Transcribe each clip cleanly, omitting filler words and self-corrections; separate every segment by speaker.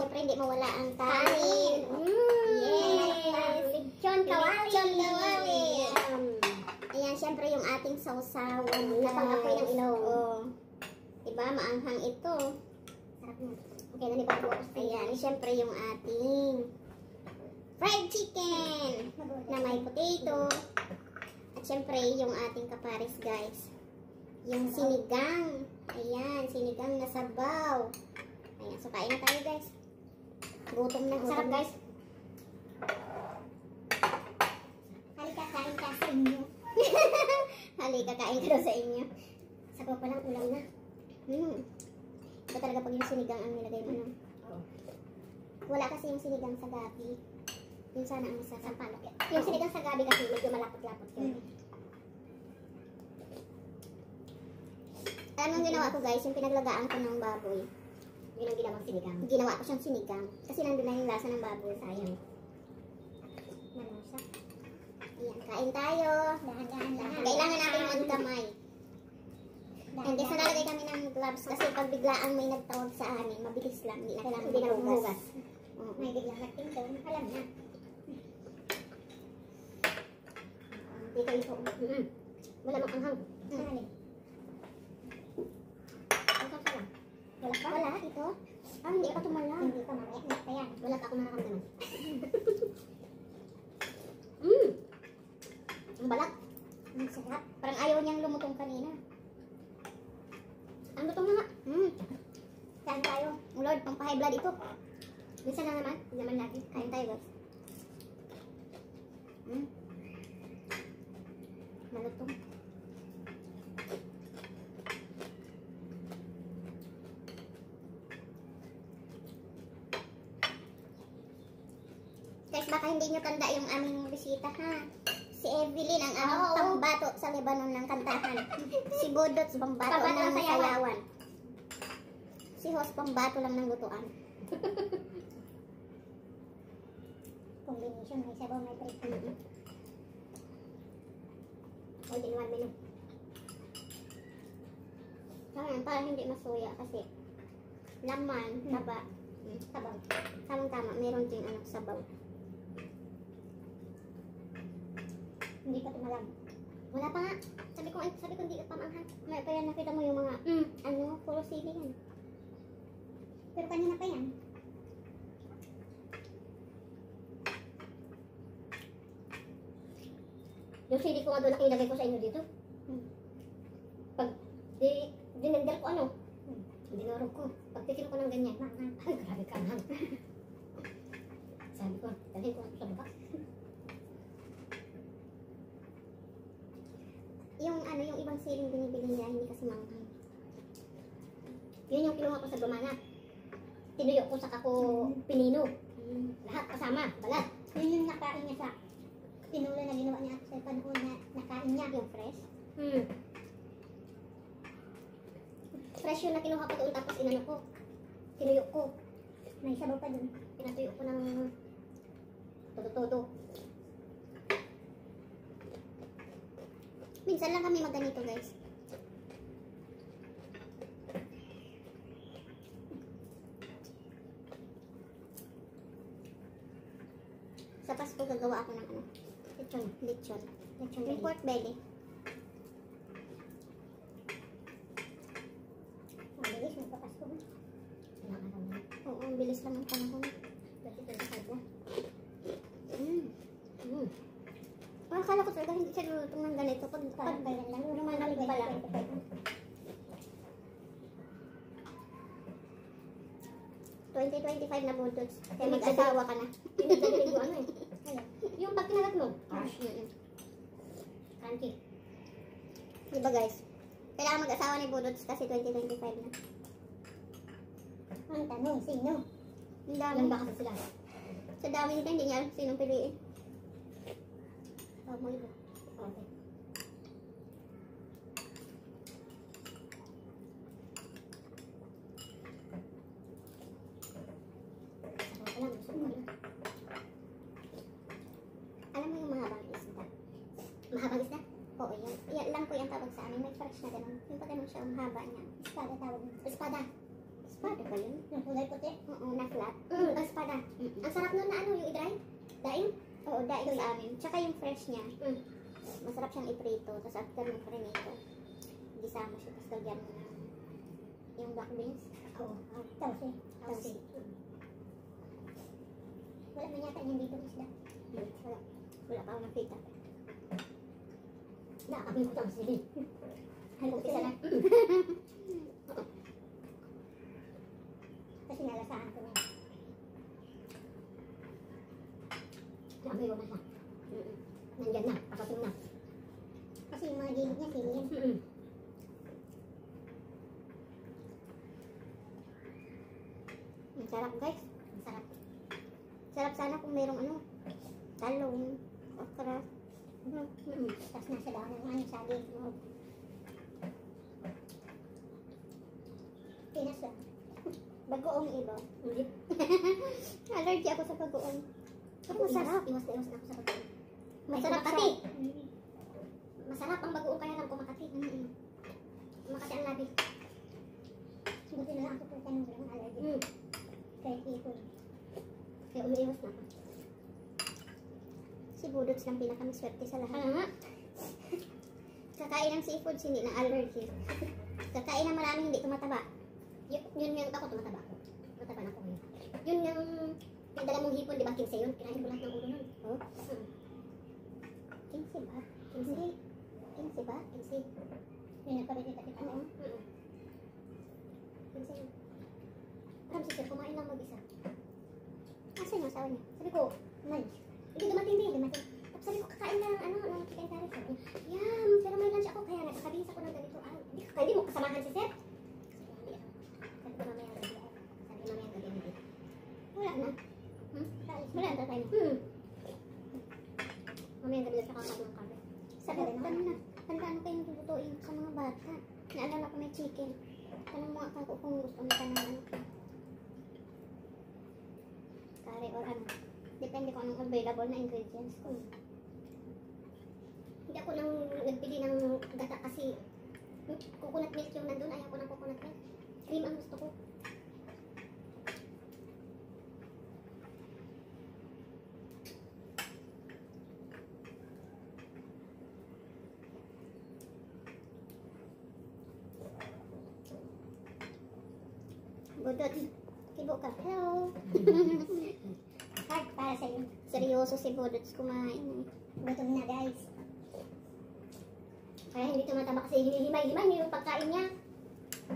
Speaker 1: syempre hindi mawala ang kanin. Yes! Lechon kawali! Lechon kawali! Ayan, syempre yung ating sausawan.
Speaker 2: Napangapoy ng ilong.
Speaker 1: Oh. Diba, maanghang ito.
Speaker 2: Sarap na. Okay na ni Bago.
Speaker 1: Ayan, syempre yung ating fried chicken na may potato. At syempre yung ating kapares, guys. Yung sinigang. Ayan, sinigang na sabaw. Ayan, so kain na tayo, guys. Gutom na, gutom.
Speaker 2: Sarap, guys.
Speaker 1: Halika, kain ka sa inyo. Halika, kain ka daw sa inyo.
Speaker 2: Sabaw pa lang, ulam na.
Speaker 1: Ito talaga pag yung sinigang ang nilagay mo, no?
Speaker 2: Oo.
Speaker 1: Wala kasi yung sinigang sa gabi. Yun sana ang masasampalok. Yung sinigang sa gabi kasi medyo malapot-lapot yun. Alam mo yung ginawa ko, guys, yung pinaglagaan ko ng baboy.
Speaker 2: Yun ang ginawang sinigang.
Speaker 1: Ginawa ko siyang sinigang. Kasi nandun na yung lasa ng baboy. Sayang.
Speaker 2: Malasa.
Speaker 1: Ayan, kain tayo.
Speaker 2: Dahan-dahan lang.
Speaker 1: Kailangan natin magkamay. And then, nalalagay kami ng gloves kasi pag biglaang may nagtawag sa amin, mabilis lang. Hindi na kailangan
Speaker 2: Binahugas.
Speaker 1: May biglang nagtington, alam na.
Speaker 2: Dito ito. Wala mang anghang. Ang sarap. Wala pa?
Speaker 1: Wala, ito. Ah, hindi pa tumalang.
Speaker 2: Hindi pa, mamaya. Hindi pa yan. Wala pa ako nararamdaman.
Speaker 1: Ang balat.
Speaker 2: Ang sarap.
Speaker 1: Parang ayaw niyang lumutong kanina.
Speaker 2: Ang lutong na nga.
Speaker 1: Kain tayo. Oh Lord, pang pa-high blood ito.
Speaker 2: Minsan na naman. Hindi naman lagi.
Speaker 1: Kain tayo, guys. Malutong. Guys, baka hindi nyo tanda yung aming bisita, ha? Si Evelyn, ang aming pambato sa Lebanon ng kantahan. Si Budot, pambato ng sayawan. Si Host, pambato lang ng lutuan.
Speaker 2: Combination. May sabaw, may bread. All in one menu.
Speaker 1: Kaya parang hindi masuya kasi laman, taba,
Speaker 2: Sabaw.
Speaker 1: tamang-tama, meron ding sabaw.
Speaker 2: Hindi pa tumalam.
Speaker 1: Wala pa nga. Sabi ko hindi ka pamanghang. May pa yan, nakita mo yung mga, puro sili yan.
Speaker 2: Pero kanina pa yan. Yung CD ko nga doon, nakilagay ko sa inyo dito. Pag dinender ko dinurog ko. Pag tikim ko ng ganyan, ay, grabe ka anghang. Sabi ko, dalhin ko sa baba.
Speaker 1: Yung ibang siling binibili niya, hindi kasi manghang.
Speaker 2: Yun yung kinuha ko sa gumana. Tinuyo ko sa kako pinino. Lahat kasama, balat.
Speaker 1: Yun yung nakain niya sa tinula na ginawa niya sa panahon na nakain niya yung fresh. Fresh yun na kinuha ko doon tapos inano ko. Tinuyo ko.
Speaker 2: May sabaw pa dun.
Speaker 1: Pinatuyo ko ng todo-todo. Minsan lang kami magganito, guys. Sa Pasko gagawa ako ng lechon. Yung pork belly.
Speaker 2: Mabilis, magpapasko.
Speaker 1: Oo, ang bilis lang ng panahon. Akala ko talaga hindi siya lulutong ng ganito. Pag lumalamig pa lang. $20-25 na bulldogs. Kaya mag-asawa ka na.
Speaker 2: Pinagdagaling ko yung pag kinagat mo. Crunchy.
Speaker 1: Diba, guys? Kailangan mag-asawa ni bulldogs kasi 20-25 na.
Speaker 2: Ang tanong, sino?
Speaker 1: Ang dami.
Speaker 2: Ilan ba kasi sila?
Speaker 1: Sa dami nito, hindi niya alam sinong piliin.
Speaker 2: Mo iba. Okay.
Speaker 1: Alam mo yung mahabang isda?
Speaker 2: Mahabang isda?
Speaker 1: Oo, yan lang po yung tawag sa amin. May fresh na ganun. Yung pa ganun siya, ang haba niya.
Speaker 2: Espada tawag mo.
Speaker 1: Espada. Espada ba yun?
Speaker 2: Yung kulay puti?
Speaker 1: Oo, na flat. Oo, dahil sa amin. Tsaka yung fresh niya. Masarap siyang iprito. Tapos after ng prinito, gisa mo siya. Tapos lagyan mo ng yung black beans.
Speaker 2: Oo. Tausi. Tausi.
Speaker 1: Wala man yata yung dito isda. Wala. Wala pa ako nakita.
Speaker 2: Nakakabing ko tausi.
Speaker 1: Halong isa na.
Speaker 2: Kasi nalasahan ko na. Sabi ko na siya. Nandyan na. Pasating na.
Speaker 1: Kasi yung mga gilid niya, sili yan. Ang sarap guys.
Speaker 2: Ang sarap.
Speaker 1: Sarap sana kung mayroong ano, talong, okra.
Speaker 2: Tapos nasa daon ng ano, saging.
Speaker 1: Pinas lang. Bagoong iba.
Speaker 2: Hindi.
Speaker 1: Allergy ako sa bagoong. Pero masarap.
Speaker 2: Iwas na ako sa bagoong.
Speaker 1: Masarap
Speaker 2: Makati.
Speaker 1: siya.
Speaker 2: Masarap ang bagoong kaya lang kumakati. Makati ang labi.
Speaker 1: Buti na lang ako po kanong lang allergy. Kahit ipon.
Speaker 2: Kaya umiiwas na ako.
Speaker 1: Si Budots lang pinakamaswerte sa lahat.
Speaker 2: Ano nga?
Speaker 1: Kakain ng seafood, hindi na allergy. Kakain ng maraming hindi tumataba.
Speaker 2: Yun yung ako tumataba ko. Tumataba na ko yun. Yun yung pinadala mong hipon, di ba? 15 yun. Kinain ko lahat ng ulo nun.
Speaker 1: Oh? 15 ba? 15? 15 ba?
Speaker 2: 15.
Speaker 1: Yun na pala kita kita.
Speaker 2: Oo. 15 yun. Aram si sir, kumain lang mag-isa.
Speaker 1: Asan yung asawa niya?
Speaker 2: Sabi ko, lunch. Hindi dumating din. Dumating. Tapos sabi ko, kakain na ng ng chicken curry. Sabi niya, yum, pero may lunch ako. Kaya nagkakabihis ako ng ganito. Ah, hindi mo kasamahan si sir? Sabi ko, mamaya gabi ako. Sabi ko, mamaya gabi hindi.
Speaker 1: Wala na. Wala na tayo.
Speaker 2: Mamaya gabi siya kakakain ng curry.
Speaker 1: Sabi ko, ano kayong lulutuin sa mga bata? Naalala ko may chicken. Tanong mo ako kung gusto mo ka ng ano. Curry or ano. Depende kung anong available na ingredients ko.
Speaker 2: Hindi ako nang nagbili ng gata kasi coconut milk yung nandun. Ayaw ko ng coconut milk. Cream ang gusto ko.
Speaker 1: Budot. Kibo ka. Hello.
Speaker 2: Hard para sa'yo.
Speaker 1: Seryoso si Budots kumain.
Speaker 2: Gutom na guys. Kaya hindi tumataba kasi hinihimay-himay niyo yung pagkain niya.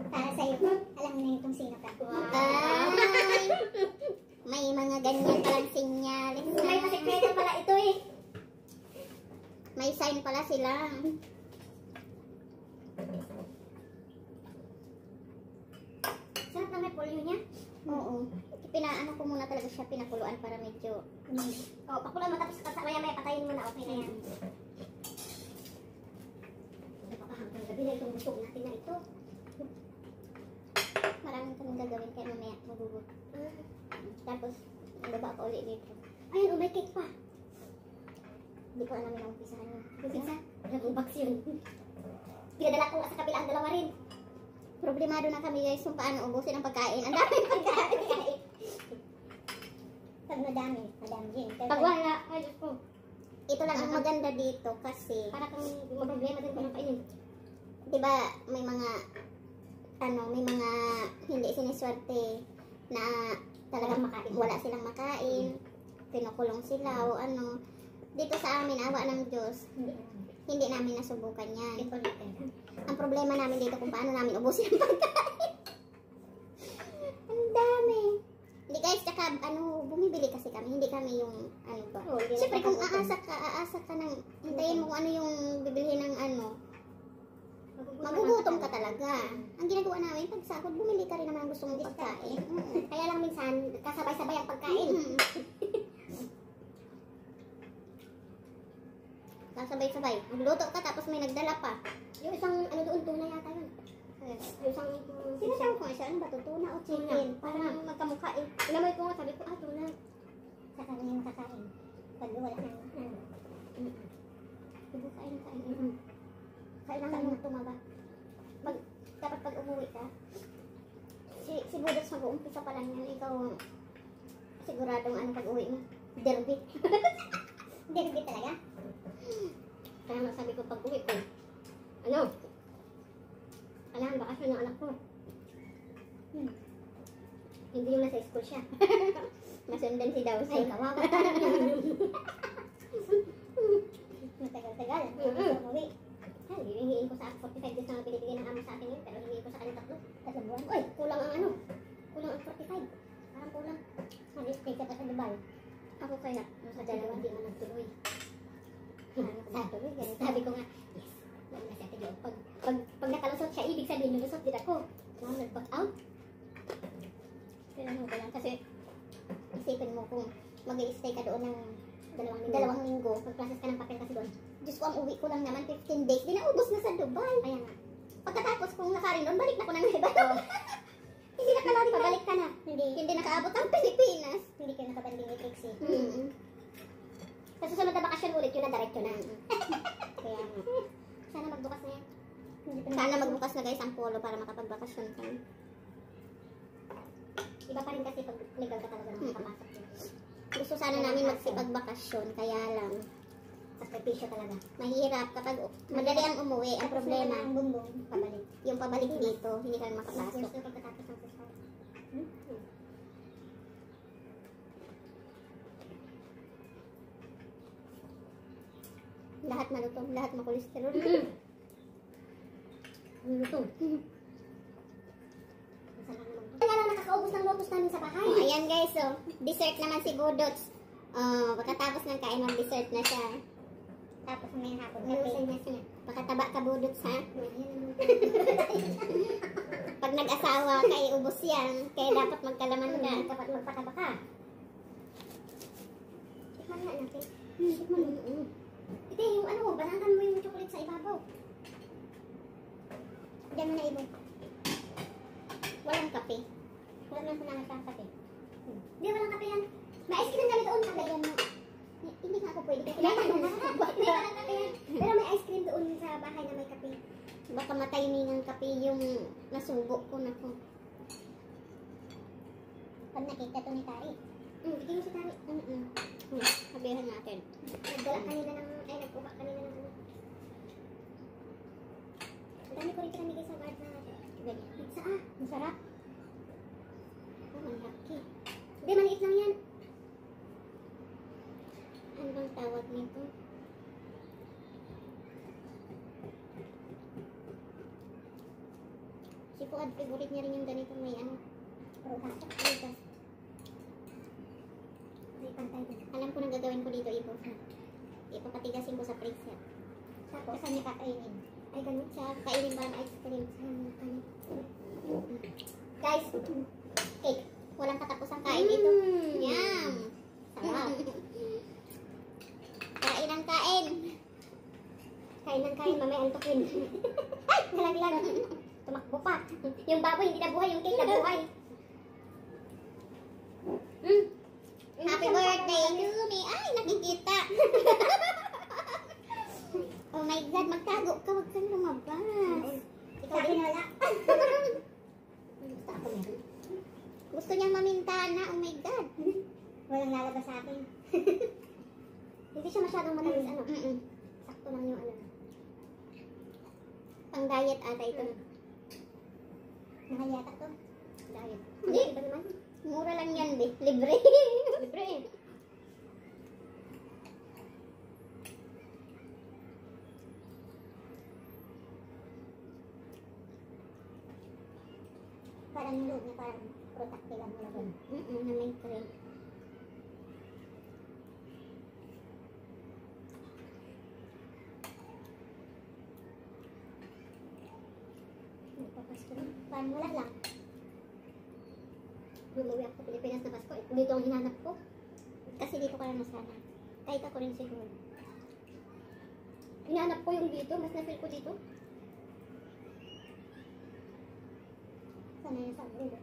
Speaker 1: Para sa'yo.
Speaker 2: Alam mo na yung kung sino ka.
Speaker 1: Ay! May mga ganyan palang sinyalis na.
Speaker 2: May pasikreto pala ito eh.
Speaker 1: May sign pala sila.
Speaker 2: Sarap na may polio niya.
Speaker 1: Oo. Pinaano ko muna talaga siya, pinakuluan para medyo...
Speaker 2: O, pakulan mo tapos maya-maya patayin mo na okay na yan. Baka hanggang gabi na itong busog natin na ito.
Speaker 1: Maraming kaming gagawin kaya mamaya magugot. Tapos, baba ko ulit dito.
Speaker 2: Ayun, may cake pa.
Speaker 1: Hindi ko alam yung umpisahan niya.
Speaker 2: Pizza? Ilang box yun. Pinadala ko nga sa kabila ang dalawa rin.
Speaker 1: Problemado na kami guys kung paano ubusin ang pagkain. Ang daming pagkain.
Speaker 2: Pag madami din.
Speaker 1: Pag wala, ay Diyos ko. Ito lang ang maganda dito kasi,
Speaker 2: Para kang problema din kung kainin.
Speaker 1: di ba may mga, may mga hindi siniswerte na talagang makain. Wala silang makain. Pinukulong sila o ano. Dito sa amin, awa ng Diyos, hindi namin nasubukan yan. Ang problema namin dito kung paano namin ubusin ang pagkain. Ang dami. Hindi guys, tsaka bumibili kasi kami. Hindi kami yung ba. Siyempre kung aasa ka ng, hintayin mo kung ano yung bibilihin ng magugutom ka talaga. Ang ginagawa namin, pag sahod, bumili ka rin naman ang gusto mong pagkain.
Speaker 2: Kaya lang minsan, kasabay-sabay ang pagkain.
Speaker 1: Sabay-sabay. Magluto ka tapos may nagdala pa.
Speaker 2: Yung isang, doon, tuna yata yun. Yung isang,
Speaker 1: Sinasabi ko nga siya, ano ba ito? Tuna o chicken? Parang magkamukha eh.
Speaker 2: inamoy ko nga, sabi ko, tuna.
Speaker 1: Sa kanya makakain. Pag wala na. Kain. Kailangan mo tumaba. Dapat pag umuwi ka, si Budots mag-uumpisa pa lang yan. Ikaw, siguradong pag uwi mo. Derby.
Speaker 2: Hindi, nagigit talaga.
Speaker 1: Kaya nga sabi ko pag uwi ko, ano? Alam, bakasyon ng anak ko. Hindi yung nasa school siya. Masundan si Dawson.
Speaker 2: Ay, kawawa ka naman. Matagal-tagal. Umuwi.
Speaker 1: Ay, hihingiin ko sa 45 days na binibigay ng amo sa akin yun, pero hihingiin ko sa kanya tatlong buwan. Uy, kulang ang ano? Kulang ang 45. Parang kulang.
Speaker 2: Mag-stay ka pa sa Dubai.
Speaker 1: Ako kaya, sa dalawa hindi man nagtuloy. Nagtuloy, ganun. Sabi ko nga, yes, wala na siya tigil. Pag nakalusot siya, ibig sabihin, lulusot din ako. Nag-back out. Pero ano ko lang, kasi isipin mo kung mag-i-stay ka doon ng dalawang linggo, mag-process ka ng papel kasi doon. Diyos ko, ang uwi ko lang naman 15 days, di naubos na sa Dubai. Kaya nga. Pagkatapos kung nakarin doon, balik na ko ng iba. Hindi na kalari, pabalik ka na. Hindi nakaabot ang Pilipinas.
Speaker 2: Hindi kayo nakabanding ni Trixie.
Speaker 1: Sa susunod na bakasyon ulit, yun na diretso na. Kaya nga.
Speaker 2: Sana magbukas na yan.
Speaker 1: Sana magbukas na guys ang polo para makapagbakasyon ka.
Speaker 2: Iba pa rin kasi pag legal ka talaga nang makapasok dito.
Speaker 1: Gusto sana namin magsipagbakasyon, kaya lang.
Speaker 2: Sakripisyo talaga.
Speaker 1: Mahirap kapag madali ang umuwi. Ang problema,
Speaker 2: ang bumbong, pabalik.
Speaker 1: yung pabalik dito, hindi ka makapasok.
Speaker 2: Gusto pagkatapos ng fiscal.
Speaker 1: Lahat malutong, lahat makolesterol.
Speaker 2: Lutong. Kaya lang nakakaubos ng lotus namin sa bahay.
Speaker 1: Oh, ayan guys, so dessert naman si Budots. Pagkatapos ng kain, mag-dessert na siya.
Speaker 2: Tapos may hapon.
Speaker 1: Nalusin na siya. Pakataba ka Budots ha. Pag nag-asawa ka, ubos yan. Kaya dapat magkalaman ka.
Speaker 2: Dapat magpataba ka.
Speaker 1: Tikman nga natin.
Speaker 2: Tikman mo. Ito yung ano, banatan mo yung chocolate sa ibabaw.
Speaker 1: Diyan mo na ibo. Walang kape.
Speaker 2: Wala na sinangat kang kape. Hindi, walang kape yan. May ice cream kami doon.
Speaker 1: Lagyan mo. Hindi nga ako pwede.
Speaker 2: Hindi, walang kape yan. Pero may ice cream doon sa bahay na may kape.
Speaker 1: Baka matayning ang kape yung nasubo ko na ko.
Speaker 2: Pag nakita to ni Tari. Bigyan mo si Tari.
Speaker 1: Sabihan natin.
Speaker 2: Nagdala kanina ng, nagkuha kanina ng ano. Ang dami ko rin pinamigay sa guard na
Speaker 1: Ganyan.
Speaker 2: pizza masarap.
Speaker 1: Oh, malaki.
Speaker 2: Hindi, maliit lang yan.
Speaker 1: Ano bang tawag nito? Si Fuad, favorite niya rin yung ganito may ano.
Speaker 2: Prutas.
Speaker 1: Prutas.
Speaker 2: May pantay din.
Speaker 1: Alam ko na gagawin ko dito, Ibo. Ipapatigasin ko sa freezer.
Speaker 2: Tapos,
Speaker 1: Saan niya kakainin?
Speaker 2: ay ganun.
Speaker 1: Sa kainin parang ice cream.
Speaker 2: Guys,
Speaker 1: Cake. Walang katapusang kain dito. Yum! Sarap. Kain ang kain.
Speaker 2: kain ng kain, mamaya antukin. Ay, nalaglag. Tumakbo pa. Yung baboy, hindi na buhay. Yung cake na buhay.
Speaker 1: Happy birthday to me. Ay, nakikita. Oh my God, magtago ka. Huwag kang lumabas.
Speaker 2: Ikaw din wala.
Speaker 1: Gusto ako meron. Gusto niyang mamintana. Oh my God.
Speaker 2: Walang lalabas sa akin. Hindi siya masyadong matamis, ano. Sakto lang yung ano.
Speaker 1: Pang diet ata ito.
Speaker 2: Nakayata to.
Speaker 1: Diet.
Speaker 2: Hindi. Iba naman.
Speaker 1: Mura lang yan, be. Libre.
Speaker 2: Libre eh. Parang yung loob niya, parang protective lang nila doon.
Speaker 1: Na may cream.
Speaker 2: Nagpapasko lang. Parang wala lang.
Speaker 1: Lumuwi ako sa Pilipinas na Pasko. Dito ang hinanap ko. Kasi dito ka lang nasana. Kahit ako rin siguro. Hinanap ko yung dito. Mas na-feel ko dito.
Speaker 2: Sana yun sa ulo.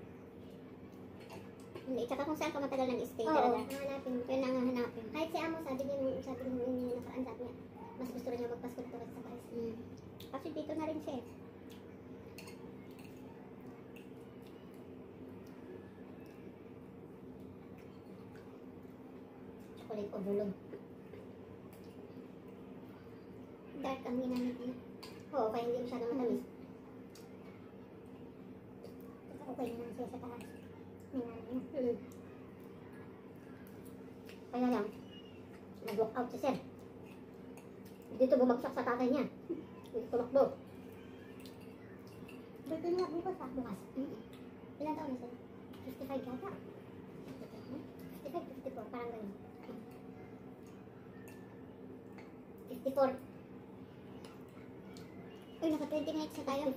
Speaker 1: Hindi. Tsaka kung saan ka matagal nag-stay
Speaker 2: Oo,
Speaker 1: talaga.
Speaker 2: hanapin.
Speaker 1: Yun ang hanapin.
Speaker 2: Kahit si Amo, sabi niya nung sabi niya nakaraan, sabi niya, mas gusto rin niya magpasko dito kasi sa Paris.
Speaker 1: Kasi dito na rin siya eh.
Speaker 2: Chocolate overload. syrup ang ginamit niya. Oo, kaya hindi masyadong matamis. Okay naman siya sa taas. May nanay niya. Kaya lang, nag-walk out si Sir. Dito bumagsak sa tatay niya. Dito tumakbo. Dito nga bukas ha? Bukas. Ilan taon na Sir? 55 yata. 55, 54, parang ganun. 54.
Speaker 1: Uy, naka 20 minutes na tayo.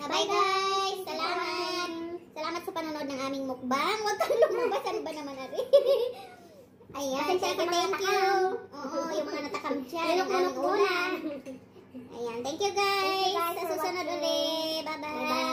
Speaker 1: Bye guys! Salamat! Salamat sa panonood ng aming mukbang. Huwag kang lumabas. Ano ba naman natin? Ayan, thank you. Oo, yung mga natakam dyan. Ang aming ulam. Ayan, thank you guys. Sa susunod ulit. Bye-bye.